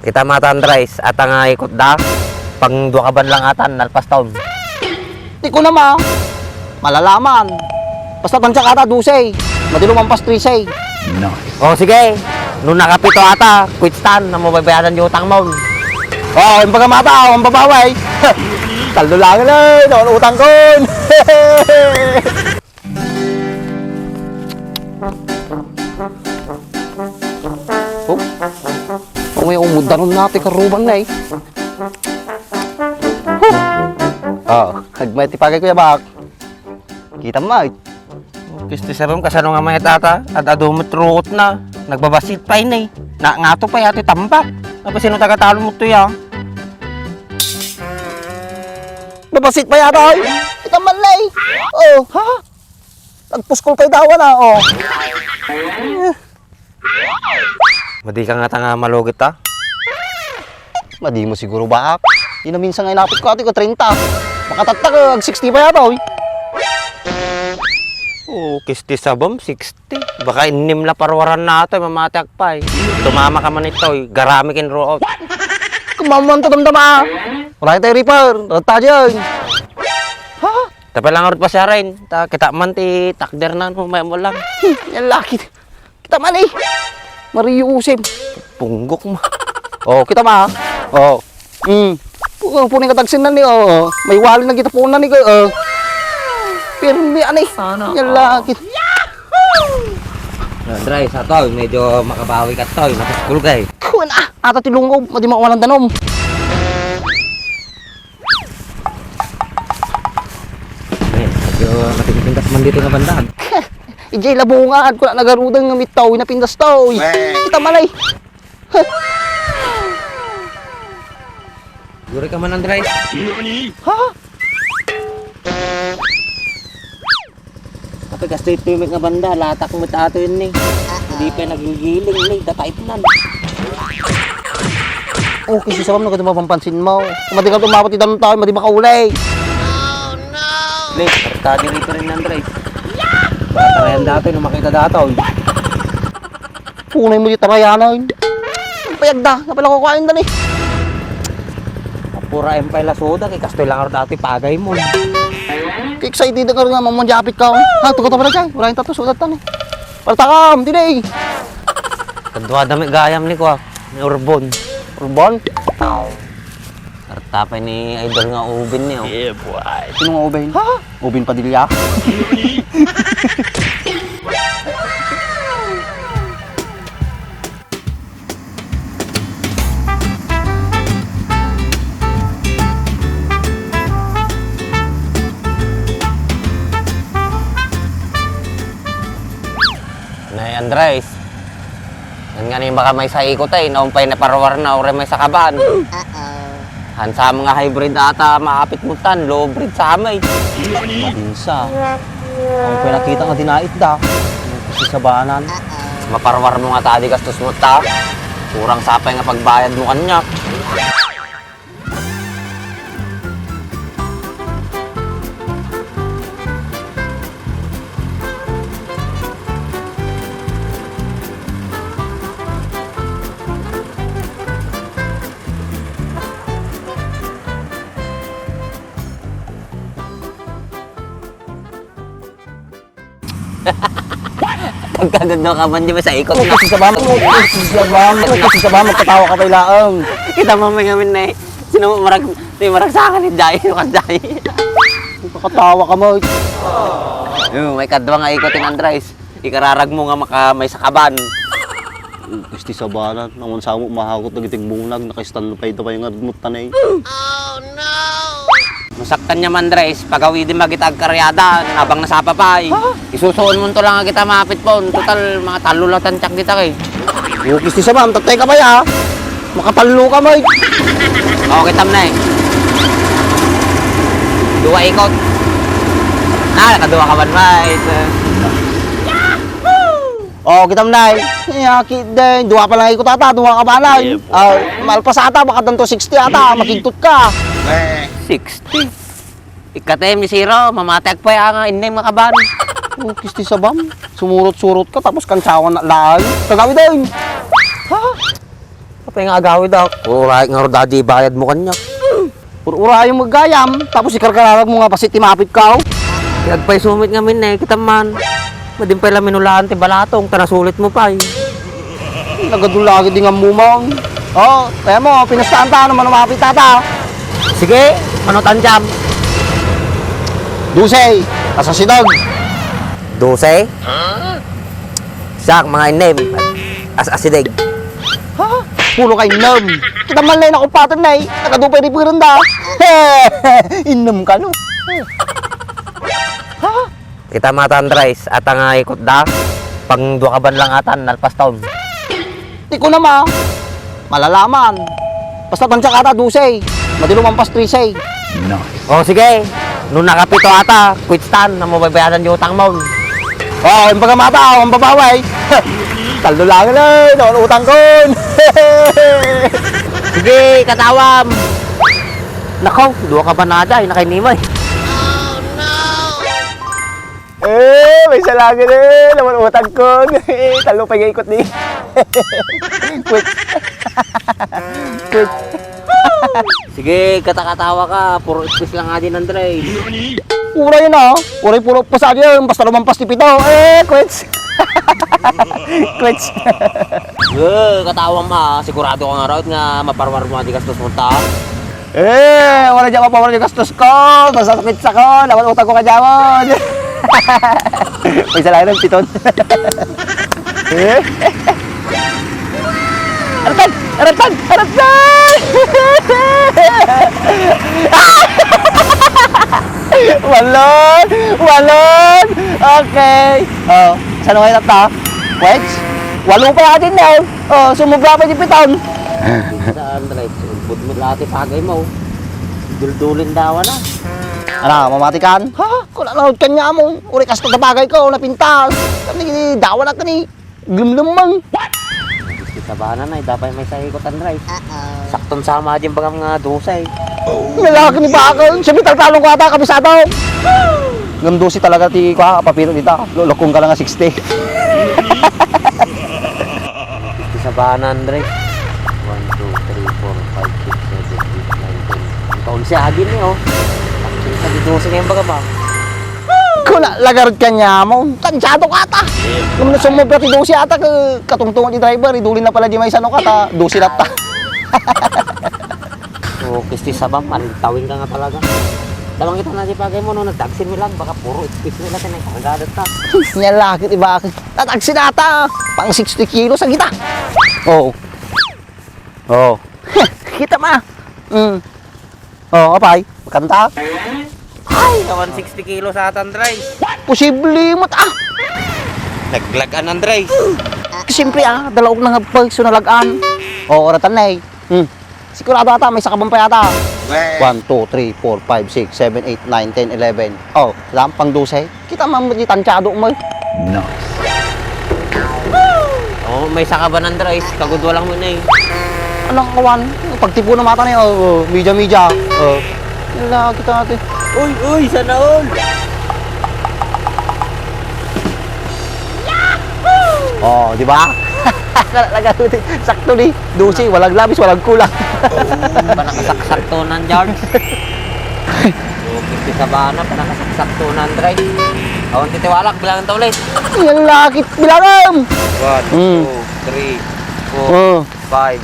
Kita mata Andres at ang ikot da. Pang dua kaban lang atan, nalpas taon. Di ko na malalaman. Basta tansya ata, dusay. Madilumampas, trisay. O sige, nung nakapito ata, quit stand na mababayaran yung utang mo. Oh, yung pagkamata, ang babaway. Taldo lang na, naman utang ko. Oh, oh may umudan natin karuban na eh. Oh, hagmay tipagay ko ya bak. Kita mo eh. Kisti sa room, kasano nga may tata, at adumot ruot na. Nagbabasit pa yun eh. Nga to pa yati tambak. Tapos sino tagatalo mo to ya? Nabasit pa yata eh. Kita man na eh. Oh, ha? Nagpuskol kay dawa na, oh. Madi ka nga tanga malugit ha? Madi mo siguro bak. Di na minsan nga inapit ko ati ko 30. Makatatag, 60 pa yata eh. Oo, kisti sa bom, 60. Baka inim na parwaran na ito, mamatak pa eh. Tumama ka man ito eh, garamikin root. Kumaman to damdama. Wala tayo reaper, rata dyan. Ha? Tapi lang urut pa siya rin. Kita man ti takder na, may mo lang. Yan laki. Kita man eh. Mariusim. Punggok mo. Oh, kita ma. Oh. Puning katagsin na ni, oh. May wali na kita po na ni, oh. Pero may anay. Yan laki. Dry, sa to, medyo makabawi ka to, napaskul ka eh. Kuwan ah, ata tilunggob, madi makawalan danom. Medyo matingpindas man dito nga bandaan. Ijay labungan, kung nagarudang ng mitaw, napindas to. Kita malay. Guri ka man ang dry. Ha? Tapi kasi pimik nga banda, latak mo tato yun eh. Hindi pa nagigiling eh, datait nan. Oh, kasi sa mga nagkita mapampansin mo. Kung madi ka tumapot itanong tao, madi makaulay. Oh no! Late, tadi rito rin ng dry. Tarayan dati, nung makita dato. Punay mo di tarayanan. Ang payagda, napala ko kain dan eh. Pura empay la soda, kay kastoy lang dati pagay mo. Kaya excited ka rin nga, mamanjapit ka. Ha, tukot pa na dyan. Wala yung tato, sulat tan eh. Partakam, hindi eh. Kadwa dami gayam ni ko, ni Urbon. Urban? Tartapay ni idol nga ubin niyo. Yeah, boy. Sino nga Ubin? Ha? Ubin Padilla? Nay Andres. Yan nga ni baka may sa ikot eh, naumpay na parwar na ore may sa kaban. Hansa mga hybrid ata maapit mo tan, low breed sa amay. Madinsa. Ang pinakita nga dinait da. Kasi sa banan. Maparwar mo nga tadi gastos mo ta. Kurang sapay nga pagbayad mo kanya. Pagkaganda ka man di ba sa ikot na. Kasi sa baman. Kasi sa baman. Magkatawa ka pa ilaang. Kita mo may gamin na eh. Sino mo marag sa akin ni Jai, yung kanday. Magkatawa ka mo. May kadwa nga ikotin Andres. Ikararag mo nga may sakaban. Gusti sa banan. Naman sa mo mahakot na giting bunag. Nakaistalo pa ito pa yung admutan eh. Masaktan niya man Andres, pagawi din magitag karyada, habang nasapa pa eh. Isusuon mo to lang nga kita mapit po. Total, mga talo lang tansyak kita kay. Yung gusti sa baman. Tatay ka ba ya? Makapalo ka mo. Oo, kitam na eh. Dua ikot. Nakaduwa ka man mate. Oh, kitam na eh. Yakit din. Dua pa lang ikot ata. Dua ka ba na? Malpas ata. Baka tanto 60 ata. Makigtot ka. 60. Ikatem ni Zero, mamatag pa yung inay makaban. Oh, kisti sa bam. Sumurot-surot ka tapos kansawan na laay. Kagawi din. Ha? Pa yung agawid daw. Uray nga ro daddy bayad mo kanya. Ura yung maggayam, tapos ikarkararag mo nga pasit timapit ka. Yagpay sumit nga min eh, kita man. Madim pa lang minulaan ti balatong, tanasulit mo pa eh. Nagadulagi din ang mumang. Oh, kaya mo, pinastaan ta naman umapit tata. Sige, manutan jam. Dusay, asasinag. 12? Sak, mga inem. Asidig. Ha? Pulo kay nam. Kita man lang nakupatan na eh. Nakadupay rin pagkiranda. Inam ka no. Ha? Kita matandrais at ang ikot da. Pang dua ka ban lang atan, nalpas taon. Di ko na ma. Malalaman. Basta tansya ka ata, dusay. Madilumampas trisay. O sige, nung nakapito ata, quit stand na mababayaran yung utang mo. Oh, yung pagkamata, ang babaway. Taldo lang na, naman utang ko. Sige, katawam. Nakaw, dua ka ba na ada, nakainimay. May salagin naman utang ko. Talo pa ikot ni. Quit. Quit. Sige, katakatawa ka, puro ispis lang nga din, Andre. Pura yun ah. Puro pasad yun. Basta lumampas ni Pito. Quits. Quits. Katawam ha, sigurado ka nga raw nga maparwar mo nga di gastos mo ta. Wala dyan mapawala yung gastos ko. Basta quits ako. Naman utang ko ka dyan. May salagin ng Piton. Aratan! Aratan! Aratan! Walon! Walon! Okay. Oh, saan mo kayo nata? Wedge? Walong pa natin na. Oh, sumubra pa yung Piton. Sa Andre, subod mo lati pagay mo. Duldulin daw na. Ano, mamatikan? Ha? Kung nanood ka niya mo. Uri kas tagabagay ko, napintas. Kami, dawa na ka ni. Glumlumang. Sa bahanan na, dapat may saikot Andre. Saktong sama din bagang nga dusay. Nalaki ni Bakal. Siya talong ko ata, kabisado. Gandusi talaga ti ko papiro dito. Lulokong ka lang nga 60. Sa bahanan Andre. 1, 2, 3, 4, 5, 6, 7, 8, 9, 10. Ang taon siya agin niyo. Sa dusay ngayon baga ba? Kung lagarod ka niya mo, tansyado ka ata. Kung nasumubra ti dosi ata, katungtungan ti driver, idulin na pala di may sano ka ta, dosi na ta. So, kisti sabam, tawin ka nga talaga. Tawang kita na di pagay mo, no, nagdagsin mo lang, baka puro itpis nila ka na yung kagadat ka. Nalakit iba ka. Tatagsin ata, pang 60 kilos ang kita. Oo. Oo. Kita ma. Apay, makanta. Ay, naman 60 kilos sa atan, Andre. Posible mo ta. Naglagan, Andre. Siyempre dalawag na nga pag sunalagaan. Oo, oratan na eh. Sigurado ata, may sakabang pa yata. 1, 2, 3, 4, 5, 6, 7, 8, 9, 10, 11. Oh, lampang 12. Kita man di tansyado mo. Oh, may saka ba, Andre? Kagudwa lang mo na eh. Anong kawan? Pagtipo na mata na yun. Media. Yala, kita natin. Uy, sana all. Oh, di ba? Nagatutin. Sakto ni. Dusi, walang labis, walang kulang. Panakasaksak-to ng George. Okay, sa bana, panakasaksak-to ng Andre. Awan titiwalak, bilangan ta ulit. Yan lakit, bilangam. 1, 2, 3, 4, 5,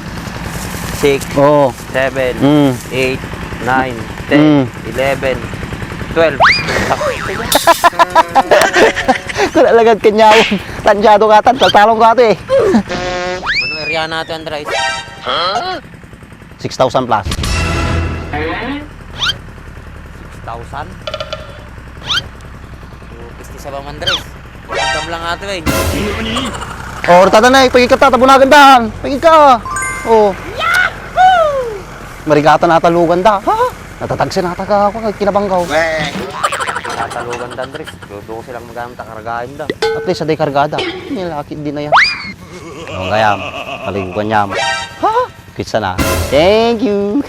6, Oh. 7, 8, 9, 10, 11, 12. Kung nalagad ka niya, tansyado ka tan, taltalong ka ito eh. Ano area natin, Andre? 6,000 plus. 6,000? Pisti sa bang Andres? Pagkam lang ato eh. Oh, tata na eh, pagigkat ta, tabunagan dahan. Pagigka. Oh. Marigata na talugan da. Ha? Natatagsin na ka ako, kinabanggaw. Tatalugan da, Andres. Doon silang magamit ang karagahin da. At least, aday kargada. Nilakit din na yan. Oh, kayam. Kalingkon yam. Ha? Kitsa na. Thank you.